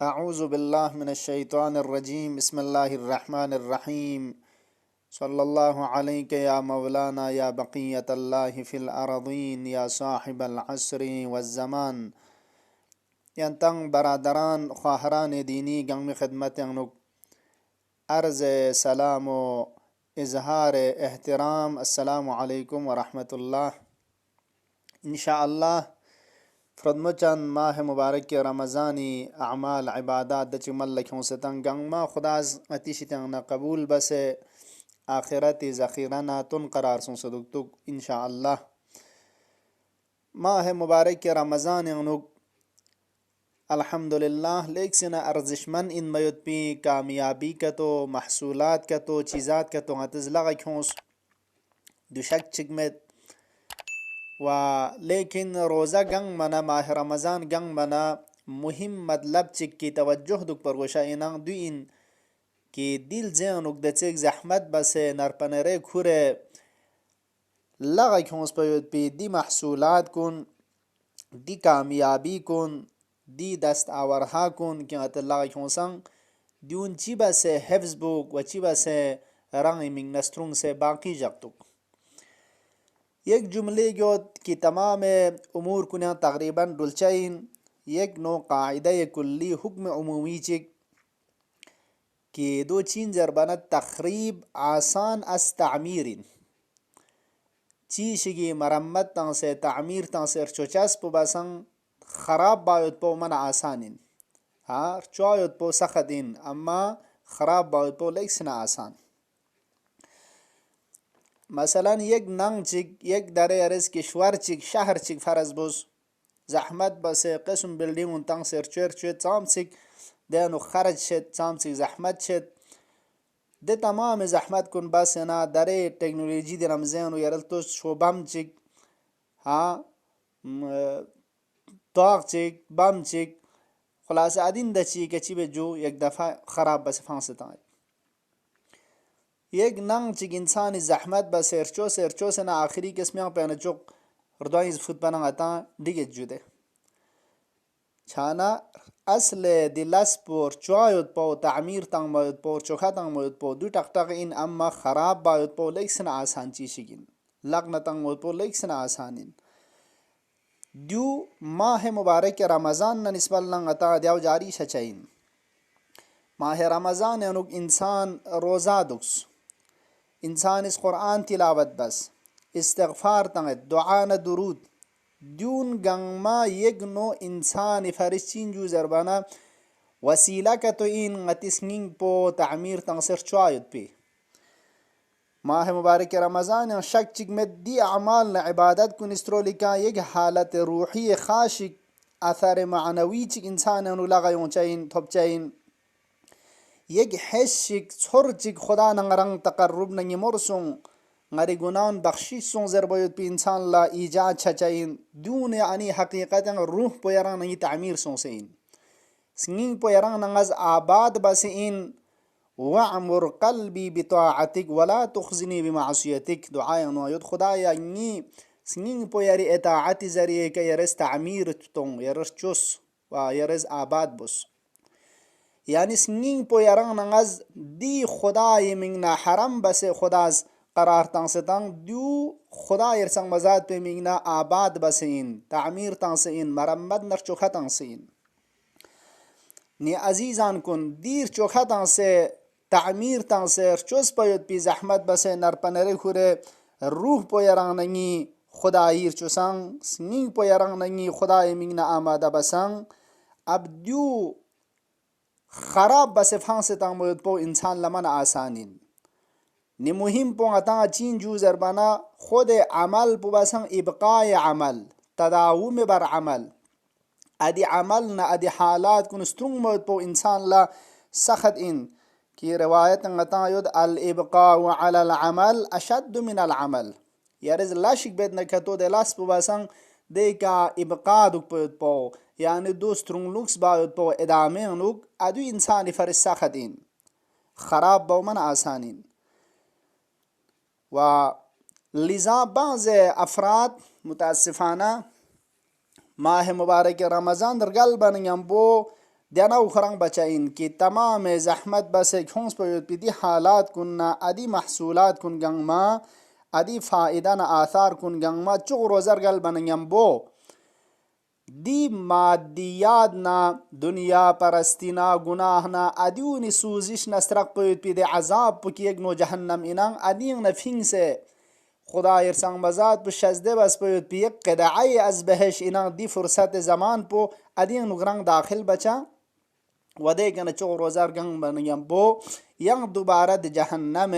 अऊज़ु बिल्लाहि मिनश्शैतानिर्रजीम बिस्मिल्लाहिर्रहमानिर्रहीम सल्लल्लाहु अलैका या मौलाना या बक़ियतल्लाहि फ़िल अरज़ीन या साहिबल अस्रि वज़्ज़मान। यंतंग बरादरान ख्वाहरान दीनी गंग में खिदमत यंगनुक अर्ज़ सलाम व इज़हार एहतराम अस्सलामु अलैकुम व रहमतुल्लाह। इंशाअल्लाह फ्रदमचन माह मुबारक के रमज़ानी अमाल इबादात दच मल्लखों से तंग गंग मा खुदाज अतिश तंग कबूल बसे आखिरत ज़ख़ीराना तुन करार सुन सदुक इंशाअल्लाह। माह मुबारक के रमज़ान यंगनुक अल्हम्दुलिल्लाह लेक सिना अर्जिशमन इन मयुत पी कामयाबी का तो महसूलात का तो चीज़ात का तो हतज़ खोस दुशक चिकमत व लेकिन रोज़ा गंग मना माह रमज़ान गंग मना मुहिम मतलब चिक की तवज्जो दुक पर गोशा इनांग दु इन कि दिल जैनुक दचेक जहमत बसे नरपनरे खुरे लगा खोस पी दी महसूलात कुन दी कामयाबी कुन दी दस्त आवरहा कुन कि लगा खोसंग दून चिबा से हिफ्ज़ बुक व चिबा से रंग मिंग नस्ट्रुंग से बाकी जगतुक एक जुमले जो कि तमाम उमूर कुना तकरीबन डुलचाइन एक नो कायदा कुल्ली हुक्म उमूमी चिक कि दो चीन जरबना तखरीब आसान अस तामीरिन चीशिगी मरम्मत तंग से तामीर तंग से चोचस पो बसंग खराब बायोत पो मन आसानिन हाँ चोयोत पो सखदिन अम्मा खराब बायोत पो लेक्सना आसान मसलन एक नंग चिक एक दरे अरस किश्वर चिक शहर चिक फरज बुस जहमत बसे किस्म बिल्डिंग उन तंग से चेर चेर चाम चिक देनु खर्च शेत चाम चिक जहमत शेत दे तमाम जहमत कुन बस ना दरे टेक्नोलॉजी दे रमज़ान यरल तो शोबम चिक हाँ ताक चिक बम चिक खुलास आदिन दची के चिबे जो एक दफ़ा खराब बस फांसता एक नंग चिक इंसान जहमत बस एरचो से ना आखिरी किस्म पे चुक रदवाई फुट पना आता डिगे जुदे छाना असले दिलस पोर चोयुत पो तामीर तंग मयुत पो चोखा तंग मयुत पो दु टक टक इन अम्मा खराब बायुत पो लेक्सन आसान चीशिगिन लगन तंग मयुत पो लेक्सन आसानिन दु माह मुबारक के रमज़ान न निस्बल नंग अता द्याव जारी शचाइन माह रमज़ान यानुक इंसान रोज़ा दुक्स इंसान इस कुरान तिलावत बस इस्तिग़फ़ार तंग दुआ न दुरूद दून गंगमा एक नो इंसान फरिश्चिन जू जरबाना वसीला का तो इन गतिस्निंग पो तामीर तंगसर चुआयुत पे माह मुबारक के रमज़ान शक चिक में दी अमाल न इबादत कुन इस्त्रोलिका एक हालत रूही खाशिक अथर मानवी चिक इंसान अनुलगा चाइन थोप चाइन एक हैशिक छोर चिक खुदा नंगरंग तकर्रुब नंगी मोरसुंग ngari gunaun bakhshish song zerboyot pi insan la ijad chachain dune ani haqiqatan ruh poyarang nangi ta'mir song sein singing poyarang nangas abad basin wa'mur qalbi bi ta'atik wala tukhzini bi ma'siyatik du'a no yod khudaya ni singing poyari itaati zariye ka yares ta'mir tong yares chus wa yares abad bus yani singing poyarang nangas di khudaya mingna haram base khudas قرار تان ستان دو خدا يرسان مزاد पे मिगना आबाद बसेन तामीर तांसेन मरम्मत नर चोखा तांसेन नि अजीजान कुन दीर चोखा तांसे तामीर तांसे चोस पयोत पी जहमत बसे नर पनरे खुरे रूह पोयरंग नंगी खुदाईर चोसंग स्निंग पोयरंग नंगी खुदाई मिगना आमादा बसंग अब दू खराब बसे फांसे तांग मोयत पो इंसान लमन आसानिन नि मुहिम पो अता चीन जू जरबाना खुद अमल पुबसंग इबकाय अमल तदावुम बर अमल अदि अमल न अदि हालात कुन स्ट्रुंग मत पो इंसान ला सखत इन की रिवायत अता युद अल इबका व अल अमल अशद मिन अल अमल यारज लाशिक बेद न खतो दे लास पुबसंग दे का इबका दुक पो यानी दो स्ट्रुंग लुक्स बा पो इदामे नुक अदु इंसान फर सखत इन खराब बो मन आसानिन व लिज़ा बाज़ अफराद मुतासिफाना माह मुबारक रमज़ान दरगल बन यम्बो देना उखरंग बचाइन कि तमाम जहमत बस खोंस पर पिदी हालात कुन्ना अदी महसूलात कुन गंगमा अदी फायदा न आसार कुन गंगमा चुग रोजर गल बनयम बो दी मादियात ना दुनिया परस्तिना गुनाह ना अदियुनि सूजिश नस्रक पिदे अजाब पुकियग नो जहन्नम इनांग अदियंग न फिंग से खुदा इरसंग मजाद पु शजदे बस पियक कदाई अज बहश इनांग दी फुर्सत जमान पो अदियंग नुगरंग दाखिल बचा वदे गन चो रोजार गंग बनयम बो यंग दोबारा द जहन्नम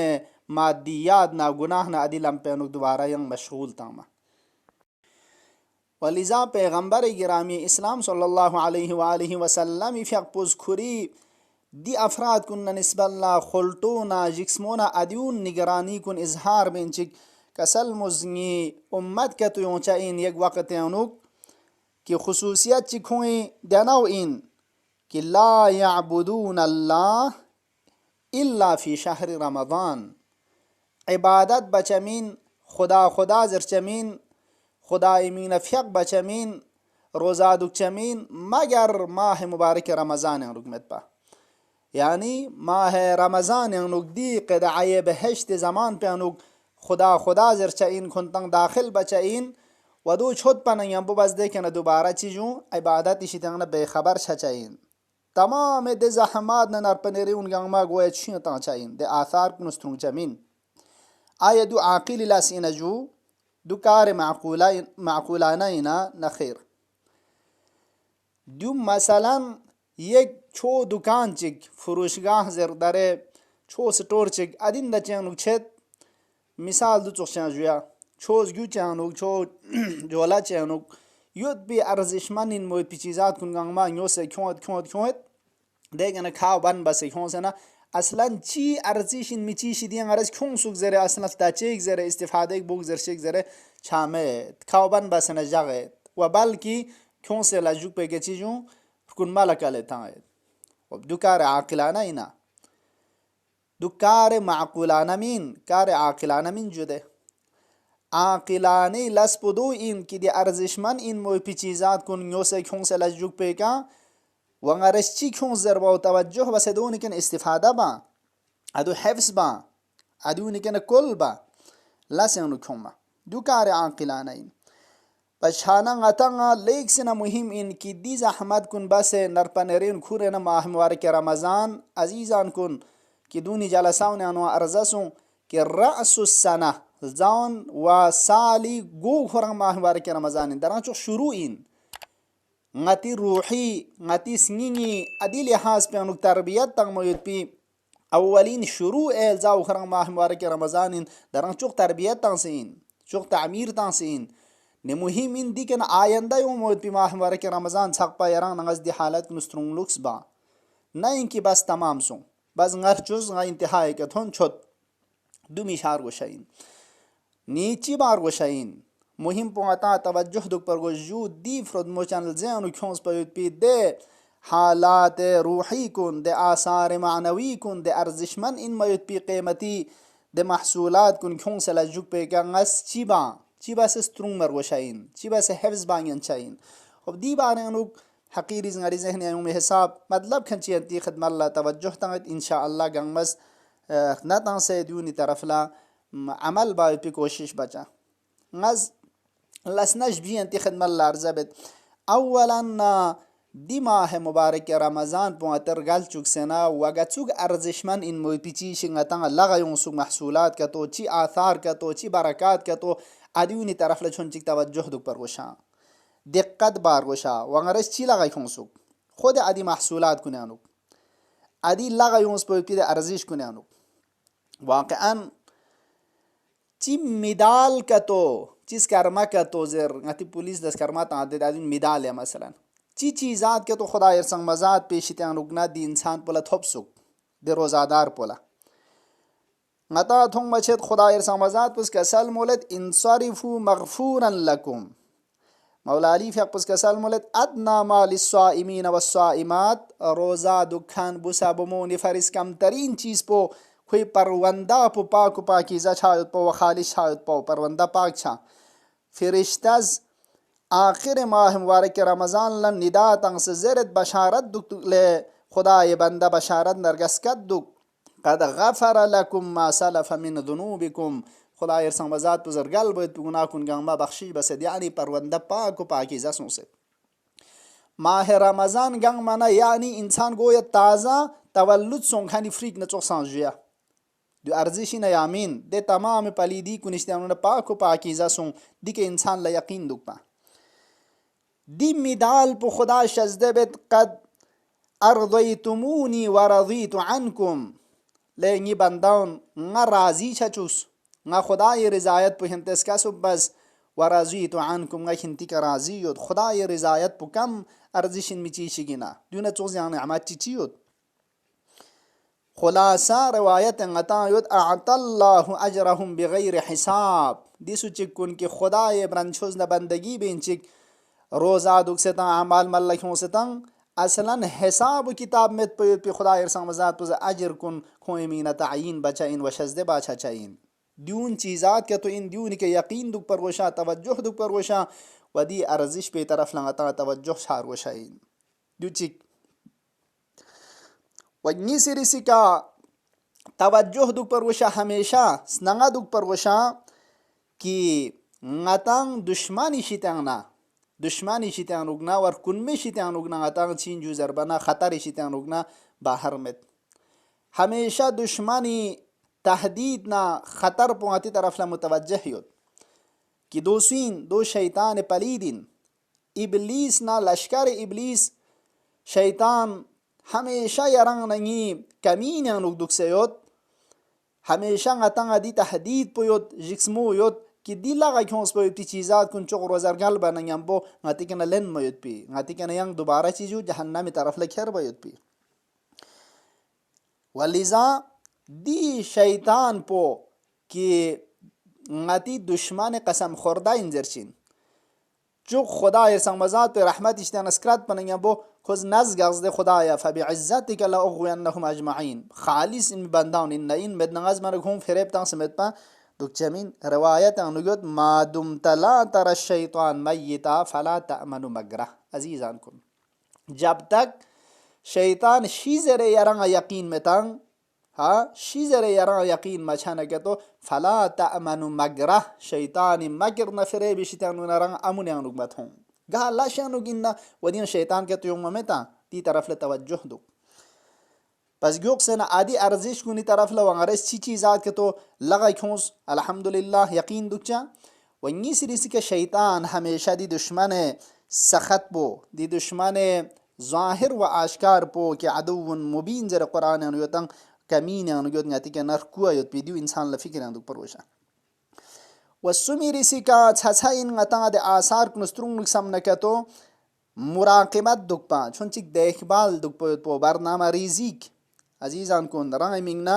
मादियात ना गुनाह ना अदिलम पे दोबारा यंग मशगूल तामा वलिजा पैगम्बर गिरामी इस्लाम सल्लल्लाहु अलैहि वसल्लम इफियक खुरी दी अफराद कुन निस्बल्ला खुल्टोना जिक्समोना अदियून निगरानी कुन इजहार बेंचिक कसल मुजनी उम्मत के तो योचा इन एक वक्त अनुक कि खुसूसियत चिखोई देनाव इन कि ला याबुदून अल्लाह इल्ला फी शहर रमज़ान इबादत बचमीन खुदा खुदा जरचमीन खुदा इमीन फ़ियक बचमीन रोज़ा दुचमीन मगर माह मुबारक रमज़ान रुकमत पा यानी माह रमज़ान अनुक दी क़दाए बहश्त ज़मान पे अनुक खुदा खुदा जरचइन खुनतंग दाखिल बचइन वदू छुद पन यंबु बस देखे न दोबारा चीज़ों इबादत इसी तंग न बेखबर छचाइन तमाम दे जहमात न नरपनेरे उन गंगमा गोए छी ताचाइन दे आसार कुनस्त्रुंग जमीन आय दु आकिल लासिन जू दुकार माकूलाना इना नखीर दु मसलन ये छो दुकान चिक फरोशगाह जरदारे छो स्टोर चिक अदिन द चैनुक छेत मिसाल दु चोक्षा जुया छोज गु चैनुक छो जोला चैनुक युद भी अर्जिशमन इन मोय पिचीजात कुन गंगमा यो से खोत देगन खाव बन बस खों से ना असलन ची अर्जिश इन मिची शिदियं अरज खों सुक जरे असलन ताचेक जरे इस्तिफादे बुक जरशिक जरे छामे खाव बन बस न जगे व बल्कि खों से लाजुक पे के चीजों कुन मालक लेता है दुकार आकिलाना इना दुकार माकुलाना मीन कार आकिलाना मीन जुदे आकिलाने लसपुदो इन की दे अर्जिशमन इन मोय पिचीजात कुन यो से खों से लाजुक पे का वंगारची खों जरबा तवज्जुह बस दोन के इस्तिफादा बा अदु हिफ्स बा अदु निकन कुल बा लसन खोमा दुकार आकिलाना इन पछाना ngатanga लेक से ना मुहिम इन की दी जहमत कुन बस नरपनेरिन खुरे ना माह मुबारक रमजान अजीजान कुन कि दूनी जलसाव ने अनो अरजसों कि रअसुस सना जान व साली गो खुरंग माह मुबारक रमजान दरा चो शुरू इन ngati रूही ngati स्निंगी अदी लिहाज पे अनुक तरबियत तंग मयुद पी अवलिन शुरू एल जाओ खुरंग माह मुबारक रमजान इन दरा चो तरबियत तंग से इन चो तामीर तंग से इन ने मुहिम इन दी के आयंदा यो मयुद पी माह मुबारक रमजान छक पा यरंग नगज दी हालत नुस्त्रुंग लुक्स बा न इनकी बस तमाम सो बस ngarchuz nga इंतहाई के थोन छोट दुमिशार गोशाइन नीची बार गोशाइन मुहिम पोता तवज्जुह दुक पर गोजू दी फ्रद मो चैनल जेनु खोंस पर पी दे हालात रूही कुन दे आसार मानवी कुन दे अर्जिशमन इन मयुत पी कीमती दे महसूलात कुन खोंस लजुक पे का ngस चिबा से स्ट्रुंग मर गोशाइन चिबा से हेव्स बांगन चाइन अब दी बारे अनुक हकीरी जंगारी जहन आयु में हिसाब मतलब खंची अंती खदमत ला तवज्जुह तंग इंशाअल्लाह गंगमस न तं से दूनी तरफ ला अमल बा पे कोशिश बचा ngaz लसनश भी अंती खदमत ला अर्जबत अवलन दी माह मुबारक रमजान पोतर गल चुक सेना वगचुग अर्जिशमन इन मोपिची शिंगतंग लगायों सुग महसूलात का तो ची आसार का तो ची बरकत का तो अदूनी तरफ ला छुंचिक तवज्जुह दुक पर गोशा दिक्कत बार गोशा वंगरस ची लगाई खोंसुक खुद अदी महसूलात कुनानुक अदी लगायों उस पर अर्जिश कुनानुक वाकअन ची मिदाल का तो चीज कर्मा का तो जर ngati पुलिस दस कर्मा तादे दादिन मिदाल है मसलन ची चीजात के तो खुदा संग मजात पेशित्यान रुकना दी इंसान पोला थोपसुक दे रोजादार पोला ngata थोंग मछेत खुदा संग मजात पुस कसल मोलत इंसरिफु मगफूरन लकुम मौला अली फपुस कसल मोलत अदना मालिस्साइमीन वस्साइमात रोजा दुखान बुसा बमोनी फरिस कम तरीन चीज पो कोई परवंदा पो पाक पाकीजा छायत पो व खालिश छायत पो परवंदा पाक छा फरिश्ताज आखिर माह मुबारक रमज़ान लन निदा तंग से ज़रत बशारत दुक ले खुदा ये बंदा बशारत नरगसकत दुक कद गफर लकुम मा सलफ मिन दुनूबिकुम खुदा यरसंग बजात पुजरगल बोत गुनाह कुन गंगा बख्शी बसद यानी परवंदा पाक को पाकीज़ा से माह रमज़ान गंग मना यानी इंसान गोया ताज़ा तवल्लुद सोंखानी फ्रीक न चोक्सान जुया दो अर्जिशी न यामीन दे तमाम पलीदी कुनिश्तान पाक को पाकीज़ा सों दी के इंसान ला यकीन दुकपा दी मिदाल पु खुदा शजदे बेत कद अर्दयतुमूनी व रज़ीतु अन्कुम ले नी बंदाउन nga राजी छचुस nga खुदा ये रिजायत पु हिंतेस का सुबस व रज़ीतु अन्कुम nga हिंती का राजी योद खुदा ये रिजायत पु कम अर्जिशिन मिची शिगिना दूना चोज यानी अमात चिची योद खुलासा रवायत ngata योद अअतल्लाहु अजरहुम बिगैर हिसाब दिसु चिकुन के खुदा ये ब्रंचोज न बंदगी बेंचिक रोज़ा दुख से ता अमाल मल्लखों से तंग असलन हिसाब किताब में पे खुदा इरसम मजात तो अजर कुन खोए मीना तयीन बचा इन वशजदे बाछा चाहिन दून चीज़ात के तो इन दून के यकीन दुख पर वशा तवज्जुह दुख पर वशा वदी अर्जिश पे तरफ लगाता तवज्जुह शार वशाइन दुचिक वन्नी सिरिसी का तवज्जुह दुख पर वशा हमेशा स्नंगा दुख पर वशा कि ngатang दुश्मनी शितांगना दुश्मनी शितान रुगना और कुनमे शितान रुगना ngатang चीन जो जरबना खतर शितान रुगना बाहर में हमेशा दुश्मनी तहदीद ना खतर पुआती तरफ ला मुतवज्जह योद कि दो शैतान पलीदिन इबलीस ना लश्कर इबलीस शैतान हमेशा यरंग नहीं कमीन अनुक दुख से योद हमेशा ngатang आदि तहदीद पुयोद जिस्मो योद कि दिला का क्यों उस पर इतनी चीज़ात कुछ चोक रोज़ार गल बना यंबो ngati के न लेन मयुत पी ngati के न यंग दोबारा चीज़ू जहन्नम में तरफ लख्यार मयुत पी वलिज़ा दी शैतान पो कि ngati दुश्मन कसम खुर्दा इंजरचिन जो खुदा ये संगमज़ात पे रहमत इश्तियान अस्करात पन यंबो खुद नज़ गज़दे खुदाया फबी इज़्ज़तिक ला उग़वियन्नहुम अजमईन खालिस इन बंदाउन इन नईन में नगाज मन घूम फिरेब तंग समेत पा दुख जमीन रवायत अनुगत मादुम तला तर शैतान मय्यता फला तअमनु मगरा अजीज़ान कुन जब तक शैतान शीज़रे यरंग यकीन में तंग हाँ शीज़रे यरंग यकीन मचाने के तो फला तअमनु मगरा शैतान मगर न फिरे भी शैतान नरंग अमुन अनुग मत हों गा अल्लाह शानुग इन्ना वदिन शैतान के तो युम में ता ती तरफ ले तवज्जुह दो बस ग्योक से ना आदि अर्जिश कुनी तरफ ला वंगरेस ची चीज़ात के तो लगा खोस अल्हम्दुलिल्लाह यकीन दुच्चा वंगी सिरिस के शैतान हमेशा दी दुश्मन सखत पो दी दुश्मन ज़ाहिर व आश्कार पो के अदुवन मुबीन जर कुरान अनुयतंग कमीन अनुयत ngati के नरकुआ युत पीदियो इंसान ला फिक्र अंदुक परवशा वसुमिरिसी का छछा इन ngata दे आसार कुनस्त्रुंग नुक्सम न के तो मुराकिबत दुकपा छुनचिक देखभाल दुक पो बरनामा रिजिक अजीज़ान को रंग मिंगना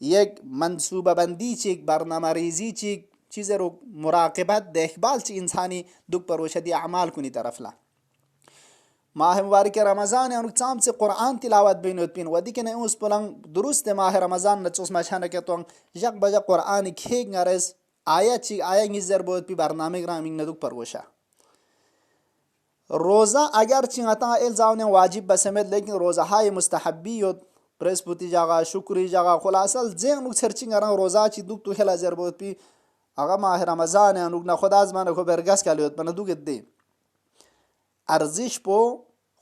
एक मनसूबा बंदी चिक बरनामा रिजी चिक चीज़ें रोक मुराक़बत देखभाल ची इंसानी दुख पर वशदी अमाल कुनी तरफ ला माह मुबारक रमज़ान उन चाम से कुरान तिलावत बिन पिन वदी के नहीं उस पलंग दुरुस्त माह रमज़ान नचुस मचाना के तो जग बजा कुरान खेग नरस आया ची आया निज़र बहुत भी बरनामे ग्रामिंग न दुख पर वशा रोज़ा अगर चिंगता इल्ज़ाम वाजिब बसमेत लेकिन रोज़ा हाय मुस्तहब्बी योद बृहस्पति जगह शुक्री जगह खुलासल जेंग नुक सर्चिंग अरंग रोज़ा ची दुख तो हेला जर बहुत भी अगर माह रमज़ान है अनुक ना खुदा ज़मान को बरगस का लियोत पन दुख दे अर्जिश पो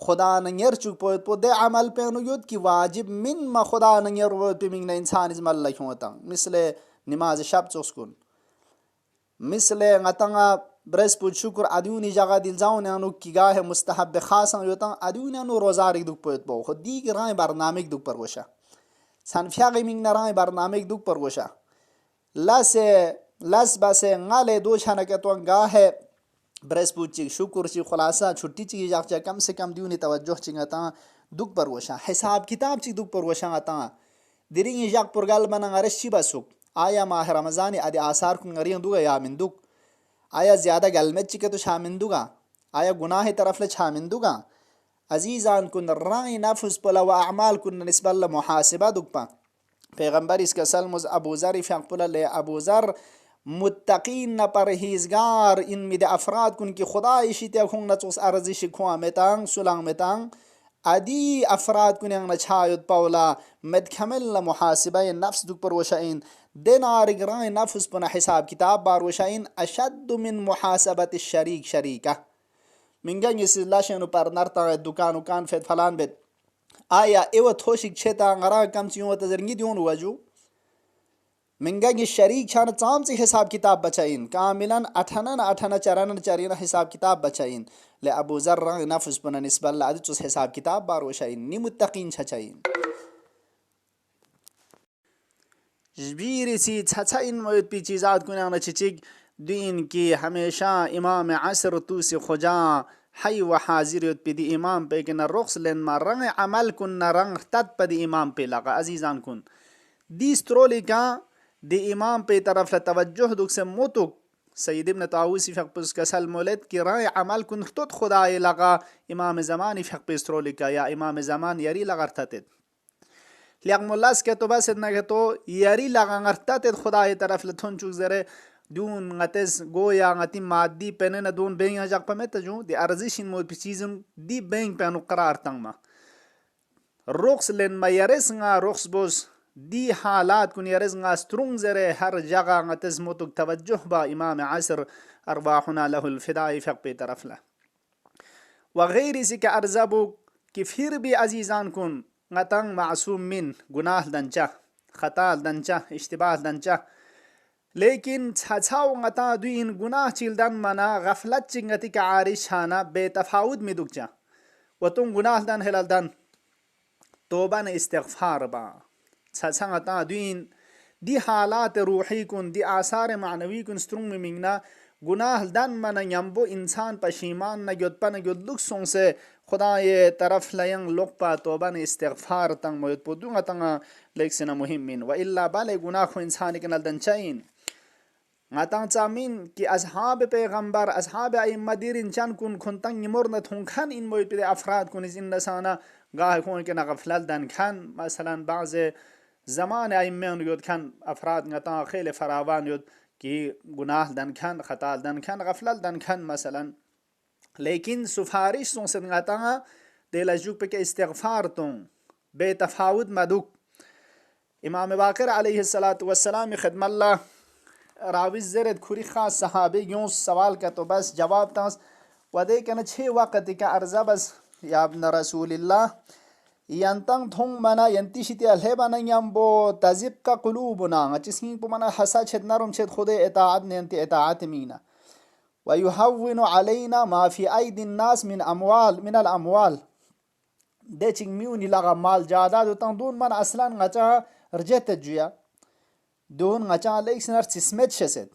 खुदा नंगर चुक पो दे अमल पे अनुयोत कि वाजिब मिन मा खुदा नंगर बहुत भी मिंग इंसान इस मल्ला क्यों होता मिसले नमाज शब चोस्कुन मिसले ngатanga बृहस्पति शुक्र अदूनी जगह दिल जाऊँ ने अनु की गाह मुस्तहब खास योता अदूनी अनु रोज़ार दुख पोत बो खुदी के राय बरनामिक दुख पर वशा सनफिया गेमिंग न राय बरनामिक दुख पर वशा लस बसे गाले दो छाना के तो गाह बृहस्पति शुक्र ची खुलासा छुट्टी ची जाक कम से कम दूनी तवज्जो चिंगता दुख पर वशा हिसाब किताब ची दुख पर वशा आता दिरिंग जाक पुरगल बना अरशी बसुक आया माह रमज़ान आदि आसार को ngariyan दुगा या मिन दुख आया ज़्यादा गलमत चिके तो शामिंदुगा आया गुनाह तरफ ले शामिंदुगा अजीज़ान कुन राय नफ्स पला व अमाल कुन निस्बल मुहासिबा दुकपा पैगंबर इसका सलमुज अबू ज़र फ़क़पुल ले अबू ज़र मुत्तकीन न परहेजगार इन मिद अफराद कुन की खुदा इशित खुंग न चोस अर्जिश खुआ मेतांग सुलांग मेतांग अदी अफराद कुन न छायुत पौला मद खमल न मुहासिबा नफ्स दुक पर वशाइन देनार ग्राय नफ्स पना हिसाब किताब बार वशाइन अशद मिन मुहासबत शरीक शरीका मिंगन यसिलाशन पर नरता दुकान उकान फेत फलान बेत आया एव थोशिक छेता ngara kam चियो तजरंगी दियोन वजू मिंगन शरीक छान चाम से हिसाब किताब बचाइन कामिलन अठनन अठन चरन चरीन हिसाब किताब बचाइन ले अबू जर नफ्स पना निस्बल अदुस हिसाब किताब बार वशाइन नि मुत्तकीन छचाइन जबीरसी छचाइन मोयत पी चीजात कुना न चिचिक दिन की हमेशा इमाम असर तू से खुजा हई व हाजिर पदी इमाम पे के न रुख्स लेन मा रंग अमल कुन न रंग तद पदी इमाम पे लगा अजीजान कुन दी स्ट्रोली का दी इमाम पे तरफ तवज्जुह दुख से मोतुक सईद इब्न ताऊसी फक पुस कसल मोलद की राय अमल कुन खुद खुदा लगा इमाम ज़मानी फक पे स्ट्रोली का या इमाम ज़मान यरी लगरतत लियाक मुल्लास के तो बस इतना के तो यरी लगरतत खुदा तरफ लथुन चुक जरे Doon ngtes goya ngati maddi penena Doon बेंग हजक पमेत जू दि अर्जिशिन मो चीजन दी बेंग पेनु करार तंगमा रोक्स लेन मा यरेस nga रोक्स बोस दी हालात कुन यरेस nga स्ट्रुंग जरे हर जगह ngtes मोतुक तवज्जुह बा इमाम असर अरवाहुना लहुल फिदाई फक पे तरफ ला वगैर इसी के अर्जबु कि फिर भी अजीजान कुन ngतंग मासूम मिन गुनाह दंचा खता दंचा इश्तिबाह दंचा लेकिन छछाव ngata दुइन गुनाह चिल्दन मना गफलत चिंगति का आरिशाना बेतफाउद में दुखचा वतुम गुनाह दन हेलदन तोबा ने इस्तिगफार बा छछा ngata दुइन दी हालात रूही कुन दी आसार मानवी कुन स्ट्रुंग में मिंगना गुनाह दन मन यम्बो इंसान पशीमान न योदपन योदलुक सोंग से खुदा ये तरफ लयंग लोकपा तोबा ने इस्तिगफार तंग मोयत पुदुंगा तंगा लेक्सिना मुहिमिन व इल्ला बाले गुनाह खो इंसान के नल दंचाइन ngатang chamin ki ashab पैगंबर ashab अइम्मा दिरिन चन कुन खुनतंग निमोर न थुंखन इन मोय पे अफराद कुन इस इंसाना गाह कोन के नगफलल दन खान मसलन बाज जमान अइम्मा योद खान अफराद ngata खेल फरावान योद कि गुनाह दन खान खता दन खान गफलल दन खान मसलन लेकिन सुफारिश सों से ngata देला जुक पे के इस्तिगफार तो बेतफावत मदुक इमाम बाकर अलैहि सलातु वस्सलाम खिदमल्ला राविज जरद खुरी खास सहाबे यूं सवाल का तो बस जवाब तास वदे कन 6 वक्त का अर्जा बस या इब्न रसूलिल्लाह यंतंग थोंग मना यंतिशिति अलहेबना यंबो तजिब का कुलूबना चिस्किं पुमना हसा छेद नरम छेद खुदे इताअत नेंति इताअत मीना वयुहव्विनु अलैना मा फी ऐदि नास मिन अमवाल मिन अल अमवाल दे चिंग म्यूनि लगा माल ज्यादा दुतंग दून मन असलन ngचा रजत जुया دون ngacang lek sinar sismet sheset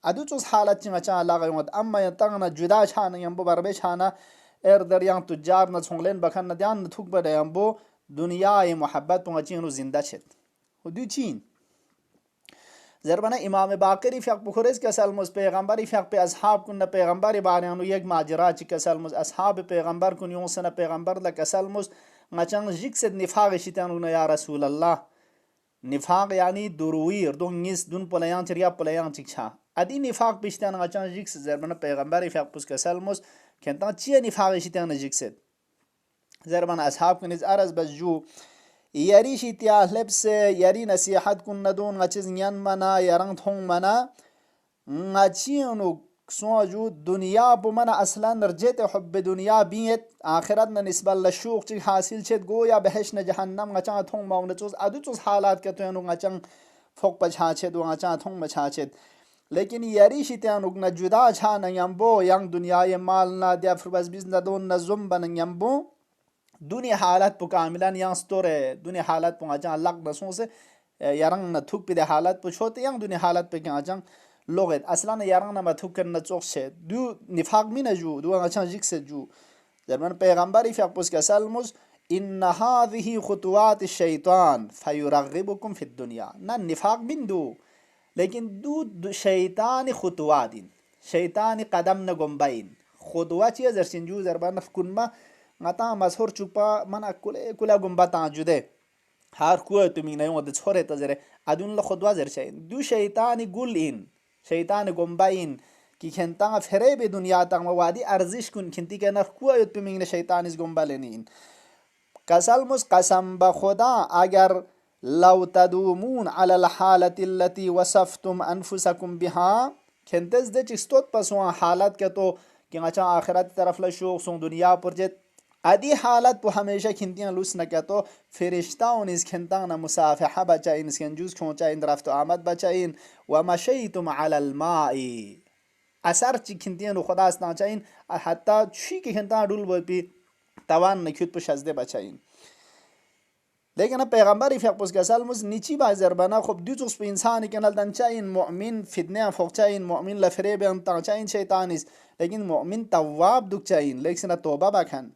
adu chus halat ngacang la gayot amma yantang na juda chana yambo barbe chana der yang tujar na chonglen bakan na dan thuk ba yambo dunya e muhabbat po ngacing ru zinda chet hudu chin zarbana imam bakari fiq bukhores ke salmus peygambari fiq pe ashab kun na peygambari baranu yek majra chi ke salmus ashab peygambar kun yon sana peygambar la ke salmus ngacang jikset nifaq shitan na ya rasul allah निफाक यानी दुरुई दो निस दुन पलयां चरिया पलयां चिक्षा अदि निफाक पिस्तान गचां जिक्स जरबना पैगंबर इफाक पुस कसलमस खेंता chia निफाक शितान जिक्स जरबना असहाब कुनिज अरज बजू यारी शितिया लेब्स यारी नसीहत कुन नदुन गचिज न्यान मना यरंग थोंग मना ngachinu सोजू दुनिया बुमना असलन रजत हब्ब दुनिया बियत आखिरत न निस्बल लशूक ची हासिल छेद गोया बहश न जहन्नम ngचा थोंग माउन चोस अदु चोस हालात के तो ngचंग फोक पछा छेद ngचा थोंग मछा छेद लेकिन यारी शित्यान उगना जुदा छा न यंबो यंग दुनिया ये माल ना दिया फिर बस बिज न दोन न जुम बन यंबो दुनिया हालत पु कामिलन यंग स्टोरे दुनिया हालत पु ngचा लग न सो से यरंग न थुक पे हालत पु छोते यंग दुनिया हालत पे ngचंग लोगत असलन यारंग न मथुक न चोक से दु निफाक मिन जू दु ngcha जिक से जू जर्मन पैगंबर इफक पुस का सलमुस इन हादिही खुतुवात शैतान फयुरगिबुकुम फिद दुनिया न निफाक बिंदु लेकिन दू शैतान खुतुवादिन शैतान कदम न गोम्बाइन खुतवा ची जरसिंजू जरबन कुनमा ngata मशहूर चुपा मन कुले कुला गोम्बा ताजुदे हार कुआ तुमी नयो द छोरे तजरे अदुन ल खुतवा जरचाइन दु शैतान गुल इन شيطان قنبين كي كنتا فري بدنيا تاع وادي ارزش كن كنتي كنا كو يوت بمين شيطان از قنبلنين كسلمس قسم بخدا اگر لو تدومون على الحالة التي وصفتم انفسكم بها كنتز دچ استوت پسوا حالت کے تو کہ اچھا آخرت طرف لشوق سون دنیا پر جت ادی حالت پو ہمیشہ کھنتیاں لوس نہ کہ تو فرشتاؤں اس کھنتانا مصافحہ بچائیں اس کنجوز کھونچائیں رفت آمد بچائیں ومشیتم على الماء اثر چی کھنتیاں رو خدا اسنا چائیں حتی چی کہ کھنتا ڈول بپی توان نکھیت پو شزدے بچائیں لیکن پیغمبر فقس کسل مز نیچی بازر بنا خب دیوچوس په انسان کنل دنچاین مؤمن فتنه فوقچاین مؤمن لفریب انتاچاین شیطانیس لیکن مؤمن تواب دکچاین لیکن توبه بکن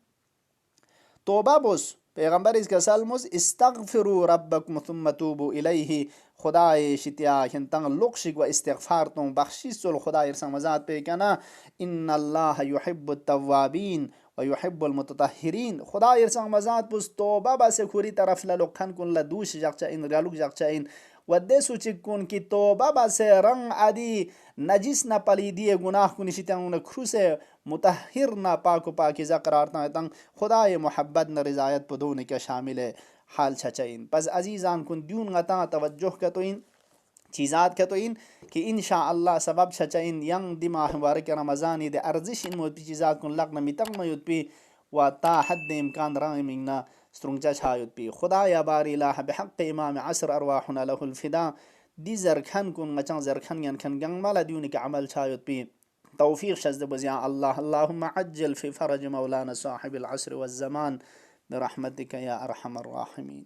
توبه بوس پیغمبر اس کسل مز استغفروا ربکم ثم توبوا الیه خدای شتیا کنتن لقشگ و استغفار تون بخشش سول خدای ارسمزات پہ کنا ان الله يحب التوابین ويحب المتطهرين خدا يرسم مزات بس توبه بس كوري طرف للوكان كن لدوش جاكچاين رالوك جاكچاين ودسو چكون کی توبه بس رنگ ادی نجس نہ پلیدی گناہ کو نشتن کھروس مطهر نہ پاک پاکیزہ قرار تا خدا محبت نہ رضایت پدون کے شامل ہے حال چچاین پس عزیزان کن دیون غتا توجہ کتوین چیزات کتوین کہ انشاءاللہ سبب چچاین ینگ دماغ مبارک رمضانی دے ارزش ان موت چیزات کن لغنا میتق میوت پی و تا حد امکان رامنا سترونجا چایوت پی خدا یا باری الہ بحق امام عصر ارواحنا له الفدا دی زرکھن کن غچان زرکھن ین کن گنگ مالا دیونی کا عمل چایوت پی توفیق شزد بزیاں اللہ اللہم عجل فی فرج مولانا صاحب العصر والزمان برحمتک یا ارحم الراحمین.